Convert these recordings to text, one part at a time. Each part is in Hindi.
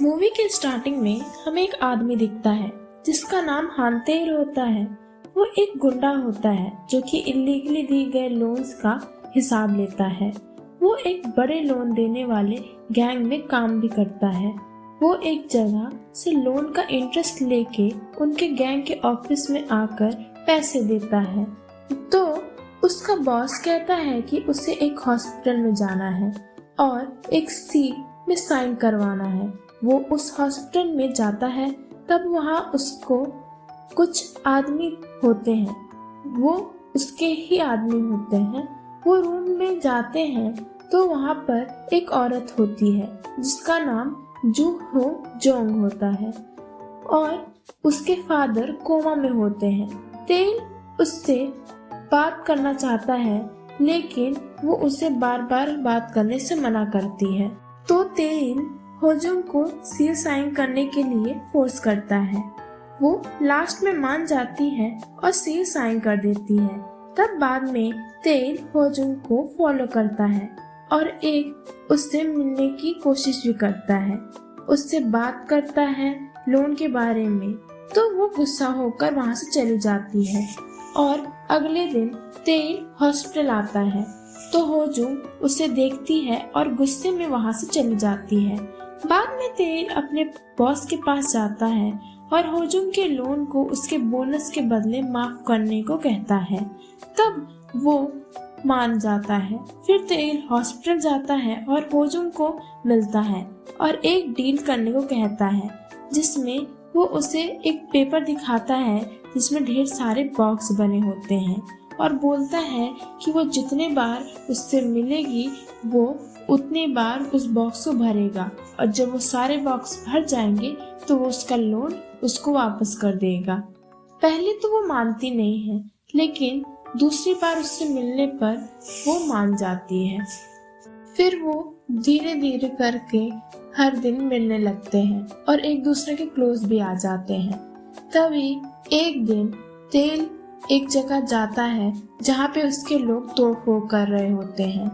मूवी के स्टार्टिंग में हमें एक आदमी दिखता है जिसका नाम हानतेर होता है। वो एक गुंडा होता है जो कि इलीगली दी गए लोन्स का हिसाब लेता है। वो एक बड़े लोन देने वाले गैंग में काम भी करता है। वो एक जगह से लोन का इंटरेस्ट लेके उनके गैंग के ऑफिस में आकर पैसे देता है। तो उसका बॉस कहता है कि उसे एक हॉस्पिटल में जाना है और एक सीट में साइन करवाना है। वो उस हॉस्पिटल में जाता है, तब वहाँ उसको कुछ आदमी होते हैं, वो उसके ही आदमी होते हैं। वो रूम में जाते हैं तो वहाँ पर एक औरत होती है जिसका नाम जू हो जोंग होता है और उसके फादर कोमा में होते हैं। तेल उससे बात करना चाहता है लेकिन वो उसे बार बार बात करने से मना करती है। तो तेल होजुंग को सील साइन करने के लिए फोर्स करता है। वो लास्ट में मान जाती है और सील साइन कर देती है। तब बाद में तेल होजुंग को फॉलो करता है और एक उससे मिलने की कोशिश भी करता है, उससे बात करता है लोन के बारे में। तो वो गुस्सा होकर वहाँ से चली जाती है और अगले दिन तेल हॉस्पिटल आता है तो होजुंग उसे देखती है और गुस्से में वहाँ से चली जाती है। बाद में तेल अपने बॉस के पास जाता है और होजुंग के लोन को उसके बोनस के बदले माफ करने को कहता है। तब वो मान जाता है। फिर तेल हॉस्पिटल जाता है और होजुंग को मिलता है और एक डील करने को कहता है जिसमें वो उसे एक पेपर दिखाता है जिसमें ढेर सारे बॉक्स बने होते हैं और बोलता है कि वो जितने बार उससे मिलेगी वो उतने बार उस बॉक्स को भरेगा और जब वो सारे बॉक्स भर जाएंगे तो वो उसका लोन उसको वापस कर देगा। पहले तो वो मानती नहीं है लेकिन दूसरी बार उससे मिलने पर वो मान जाती है। फिर वो धीरे धीरे करके हर दिन मिलने लगते हैं और एक दूसरे के क्लोज भी आ जाते हैं। तभी एक दिन तेल एक जगह जाता है जहाँ पे उसके लोग तोड़फोड़ कर रहे होते हैं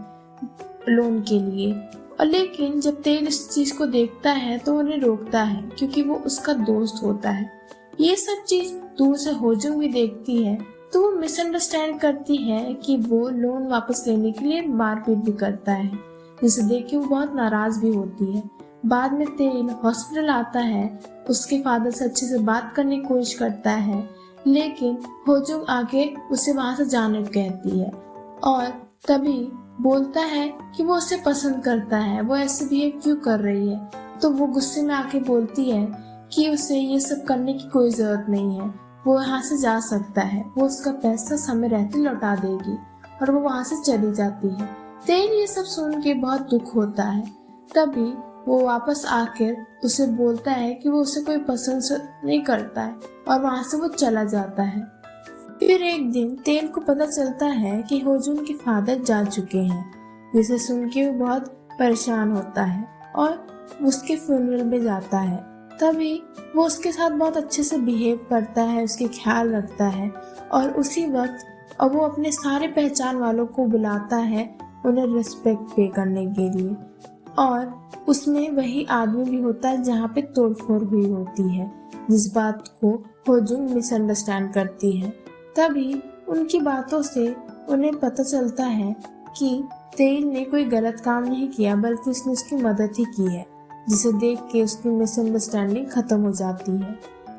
लोन के लिए, और लेकिन जब तेल इस चीज को देखता है तो उन्हें रोकता है क्योंकि वो उसका दोस्त होता है। ये सब चीज दूर से होजुंग भी देखती है तो वो मिसअंडरस्टैंड करती है कि वो लोन वापस लेने के लिए मारपीट भी करता है, जिसे देख के वो बहुत नाराज भी होती है। बाद में तेल हॉस्पिटल आता है, उसके फादर से अच्छे से बात करने की कोशिश करता है लेकिन होजुंग आके उसे वहां से जाने को कहती है और तभी बोलता है कि वो उसे पसंद करता है, वो ऐसे बिहेव क्यों कर रही है। तो वो गुस्से में आके बोलती है कि उसे ये सब करने की कोई जरूरत नहीं है, वो यहाँ से जा सकता है, वो उसका पैसा समय रहते लौटा देगी, और वो वहाँ से चली जाती है। तेल ये सब सुन के बहुत दुख होता है। तभी वो वापस आकर उसे बोलता है कि वो उसे कोई पसंद नहीं करता है और वहाँ से वो चला जाता है। फिर एक दिन तेल को पता चलता है कि होजुंग के फादर जा चुके हैं, जिसे सुन के वो बहुत परेशान होता है और उसके फ्यूनरल में जाता है। तभी वो उसके साथ बहुत अच्छे से बिहेव करता है, उसके ख्याल रखता है और उसी वक्त और वो अपने सारे पहचान वालों को बुलाता है उन्हें रिस्पेक्ट पे करने के लिए, और उसमें वही आदमी भी होता है जहाँ पे तोड़फोड़ हुई होती है, जिस बात को होजुंग मिसअंडरस्टैंड करती है। तभी उनकी बातों से उन्हें पता चलता है कि तेल ने कोई गलत काम नहीं किया बल्कि उसने उसकी मदद ही की है, जिसे देख के उसकी मिसअंडरस्टैंडिंग खत्म हो जाती है।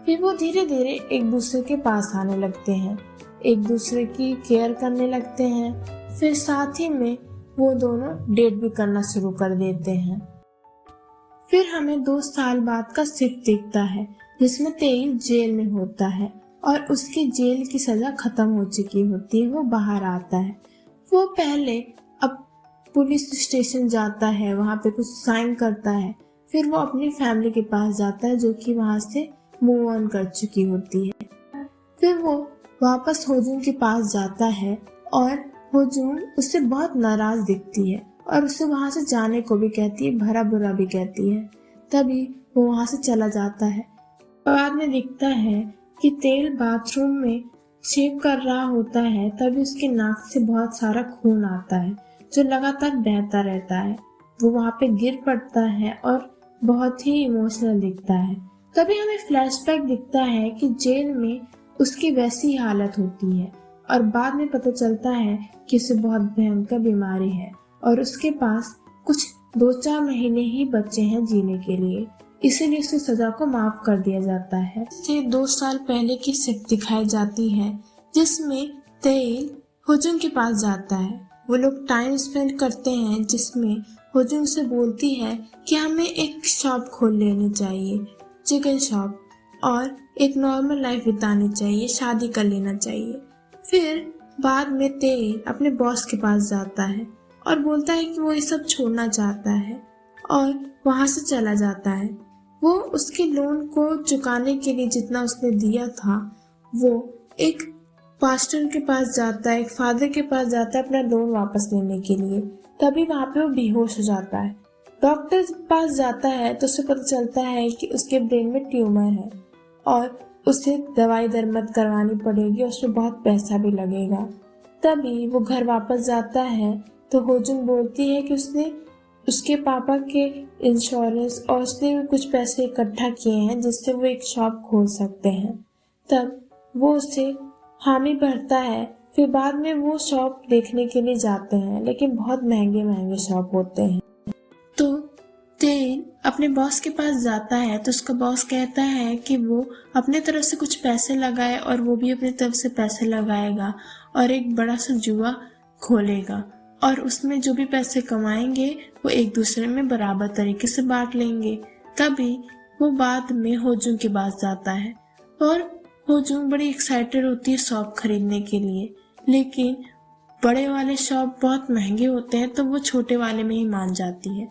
फिर वो धीरे धीरे एक दूसरे के पास आने लगते हैं, एक दूसरे की केयर करने लगते हैं। फिर साथ ही में वो दोनों डेट भी करना शुरू कर देते हैं। फिर हमें 2 साल बाद का शिफ्ट दिखता है जिसमें तेल जेल में होता है और उसकी जेल की सजा खत्म हो चुकी होती है। वो बाहर आता है। वो पहले अब पुलिस स्टेशन जाता है, वहाँ पे कुछ साइन करता है। फिर वो अपनी फैमिली के पास जाता है जो कि वहाँ से मूव ऑन कर चुकी होती है। फिर वो वापस होजुंग के पास जाता है और होजुंग उससे बहुत नाराज दिखती है और उसे वहाँ से जाने को भी कहती है, भरा बुरा भी कहती है। तभी वो वहाँ से चला जाता है। बाद में दिखता है कि तेल बाथरूम में शेव कर रहा होता है, तभी उसके नाक से बहुत सारा खून आता है जो लगातार बहता रहता है। वो वहाँ पे गिर पड़ता है और बहुत ही इमोशनल दिखता है। तभी हमें फ्लैशबैक दिखता है कि जेल में उसकी वैसी हालत होती है और बाद में पता चलता है कि उसे बहुत भयंकर बीमारी है और उसके पास कुछ 2-4 महीने ही बचे हैं जीने के लिए, इसीलिए उसे सजा को माफ कर दिया जाता है। इसे 2 साल पहले की शिफ्ट दिखाई जाती है जिसमें तेल होजुंग के पास जाता है। वो लोग टाइम स्पेंड करते हैं जिसमें होजुंग से बोलती है कि हमें एक शॉप खोल लेनी चाहिए, चिकन शॉप, और एक नॉर्मल लाइफ बितानी चाहिए, शादी कर लेना चाहिए। फिर बाद में तेल अपने बॉस के पास जाता है और बोलता है कि वो ये सब छोड़ना चाहता है और वहां से चला जाता है। वो उसके लोन को चुकाने के लिए जितना उसने दिया था वो एक पास्टर के पास जाता है, एक फादर के पास जाता है अपना लोन वापस लेने के लिए। तभी वहां पे वो बेहोश हो जाता है। डॉक्टर के पास जाता है तो उसे पता चलता है कि उसके ब्रेन में ट्यूमर है और उसे दवाई दरमद करवानी पड़ेगी और उसमें बहुत पैसा भी लगेगा। तभी वो घर वापस जाता है तो होजुंग बोलती है कि उसने उसके पापा के इंश्योरेंस और उसने भी कुछ पैसे इकट्ठा किए हैं जिससे वो एक शॉप खोल सकते हैं। तब वो उसे हामी भरता है। फिर बाद में वो शॉप देखने के लिए जाते हैं लेकिन बहुत महंगे महंगे शॉप होते हैं। तो तेन अपने बॉस के पास जाता है तो उसका बॉस कहता है कि वो अपने तरफ से कुछ पैसे लगाए और वो भी अपनी तरफ से पैसे लगाएगा और एक बड़ा सा जुआ खोलेगा और उसमें जो भी पैसे कमाएंगे वो एक दूसरे में बराबर तरीके से बांट लेंगे। तभी वो बाद में होजुंग के पास जाता है और होजुंग बड़ी एक्साइटेड होती है शॉप खरीदने के लिए, लेकिन बड़े वाले शॉप बहुत महंगे होते हैं तो वो छोटे वाले में ही मान जाती है।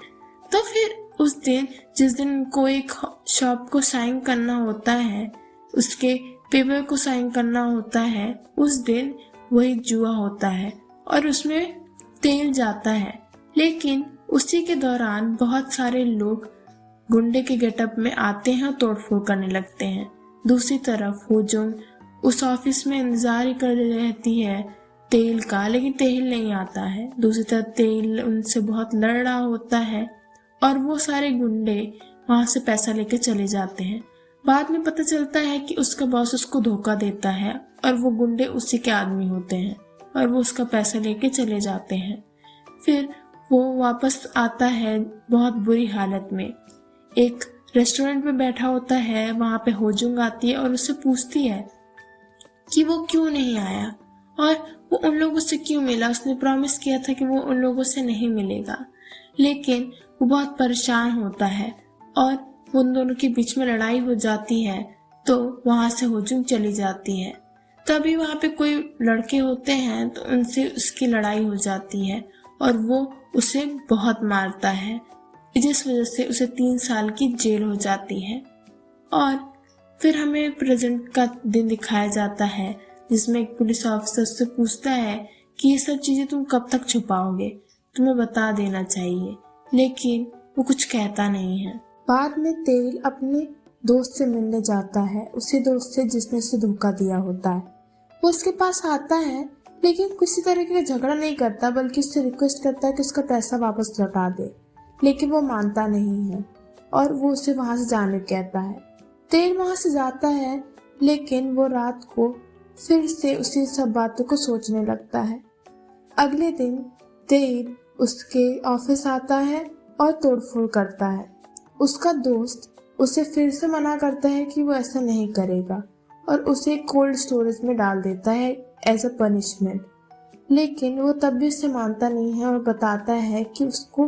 तो फिर उस दिन जिस दिन उनको एक शॉप को साइन करना होता है, उसके पेपर को साइन करना होता है, उस दिन वही जुआ होता है और उसमें तेल जाता है। लेकिन उसी के दौरान बहुत सारे लोग गुंडे के गेटअप में आते हैं और तोड़फोड़ करने लगते हैं। दूसरी तरफ होजुंग उस ऑफिस में इंतजार ही कर रहती है तेल का, लेकिन तेल नहीं आता है। दूसरी तरफ तेल उनसे बहुत लड़ रहा होता है और वो सारे गुंडे वहां से पैसा लेके चले जाते हैं। बाद में पता चलता है कि उसका बॉस उसको धोखा देता है और वो गुंडे उसी के आदमी होते हैं और वो उसका पैसा लेके चले जाते हैं। फिर वो वापस आता है बहुत बुरी हालत में। एक रेस्टोरेंट में बैठा होता है, वहां पे होजुंग आती है और उससे पूछती है कि वो क्यों नहीं आया और वो उन लोगों से क्यों मिला। उसने प्रॉमिस किया था कि वो उन लोगों से नहीं मिलेगा, लेकिन वो बहुत परेशान होता है और उन दोनों के बीच में लड़ाई हो जाती है तो वहां से होजुंग चली जाती है। तभी वहां पे कोई लड़के होते हैं तो उनसे उसकी लड़ाई हो जाती है और वो उसे बहुत मारता है, जिस वजह से उसे 3 साल की जेल हो जाती है। और फिर हमें प्रेजेंट का दिन दिखाया जाता है जिसमें एक पुलिस ऑफिसर से पूछता है कि ये सब चीजें तुम कब तक छुपाओगे, तुम्हें बता देना चाहिए, लेकिन वो कुछ कहता नहीं है। बाद में तेल अपने दोस्त से मिलने जाता है, उसी दोस्त से जिसने उसे धोखा दिया होता है। वो उसके पास आता है लेकिन किसी तरीके का झगड़ा नहीं करता, बल्कि उससे रिक्वेस्ट करता है कि उसका पैसा वापस लौटा दे, लेकिन वो मानता नहीं है और वो उसे वहां से जाने कहता है। तेल वहां से जाता है लेकिन वो रात को फिर से उसी सब बातों को सोचने लगता है। अगले दिन तेल उसके ऑफिस आता है और तोड़फोड़ करता है। उसका दोस्त उसे फिर से मना करता है कि वो ऐसा नहीं करेगा और उसे कोल्ड स्टोरेज में डाल देता है एज अ पनिशमेंट, लेकिन वो तब भी उसे मानता नहीं है और बताता है कि उसको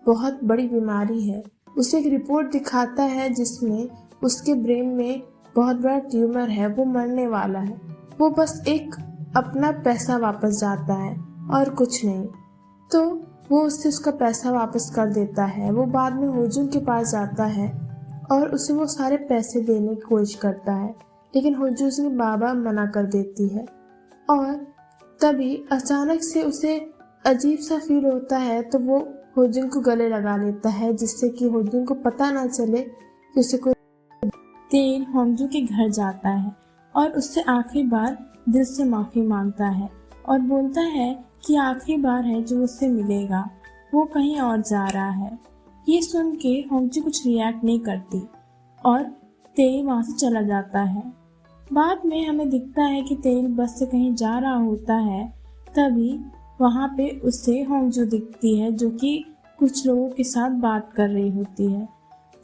बहुत बड़ी बीमारी है। उसे एक रिपोर्ट दिखाता है जिसमें उसके ब्रेन में बहुत बड़ा ट्यूमर है, वो मरने वाला है। वो बस एक अपना पैसा वापस जाता है और कुछ नहीं। तो वो उससे उसका पैसा वापस कर देता है। वो बाद में होजुंग के पास जाता है और उसे वो सारे पैसे देने की कोशिश करता है, लेकिन होजुंग उसके बाबा मना कर देती है। और तभी अचानक से उसे अजीब सा फील होता है तो वो होजुंग को गले लगा लेता है, जिससे कि होजुंग को पता ना चले कि उसे कोई। तेल होजुंग के घर जाता है और उससे आखिरी बार दिल से माफी मांगता है और बोलता है कि आखिरी बार है जो उससे मिलेगा, वो कहीं और जा रहा है। ये सुन के होंगजू कुछ रिएक्ट नहीं करती और तेल वहाँ से चला जाता है। बाद में हमें दिखता है कि तेल बस से कहीं जा रहा होता है, तभी वहाँ पे उसे होंगजू दिखती है जो कि कुछ लोगों के साथ बात कर रही होती है।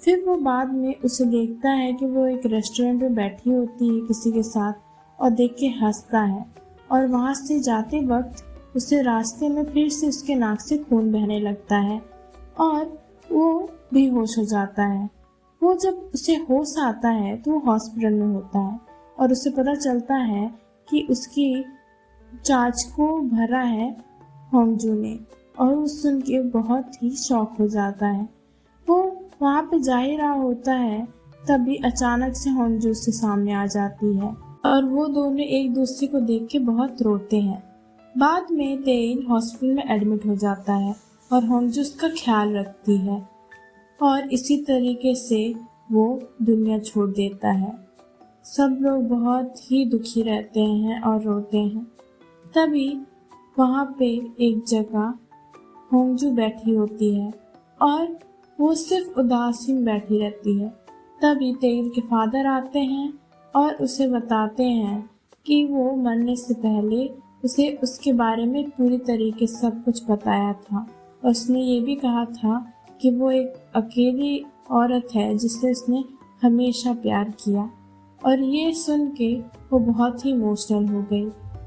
फिर वो बाद में उसे देखता है कि वो एक रेस्टोरेंट में बैठी होती है किसी के साथ और देख के हंसता है और वहाँ से जाते वक्त उसे रास्ते में फिर से उसके नाक से खून बहने लगता है और वो बेहोश हो जाता है। वो जब उसे होश आता है तो वो हॉस्पिटल में होता है और उसे पता चलता है कि उसकी चार्ज को भरा है होंगजू ने और वो सुन के बहुत ही शॉक हो जाता है। वो वहाँ पे जा ही रहा होता है, तभी अचानक से होंगजू उसके सामने आ जाती है और वो दोनों एक दूसरे को देख के बहुत रोते हैं। बाद में तेल हॉस्पिटल में एडमिट हो जाता है और होंगजू उसका ख्याल रखती है और इसी तरीके से वो दुनिया छोड़ देता है। सब लोग बहुत ही दुखी रहते हैं और रोते हैं। तभी वहाँ पे एक जगह होंगजू बैठी होती है और वो सिर्फ उदासीन बैठी रहती है। तभी तेल के फादर आते हैं और उसे बताते हैं कि वो मरने से पहले उसे उसके बारे में पूरी तरीके से सब कुछ बताया था। उसने ये भी कहा था कि वो एक अकेली औरत है जिससे उसने हमेशा प्यार किया। और ये सुन के वो बहुत ही इमोशनल हो गई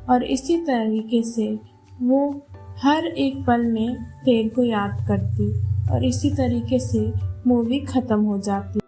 और इसी तरीके से वो हर एक पल में तेल को याद करती और इसी तरीके से मूवी खत्म हो जाती।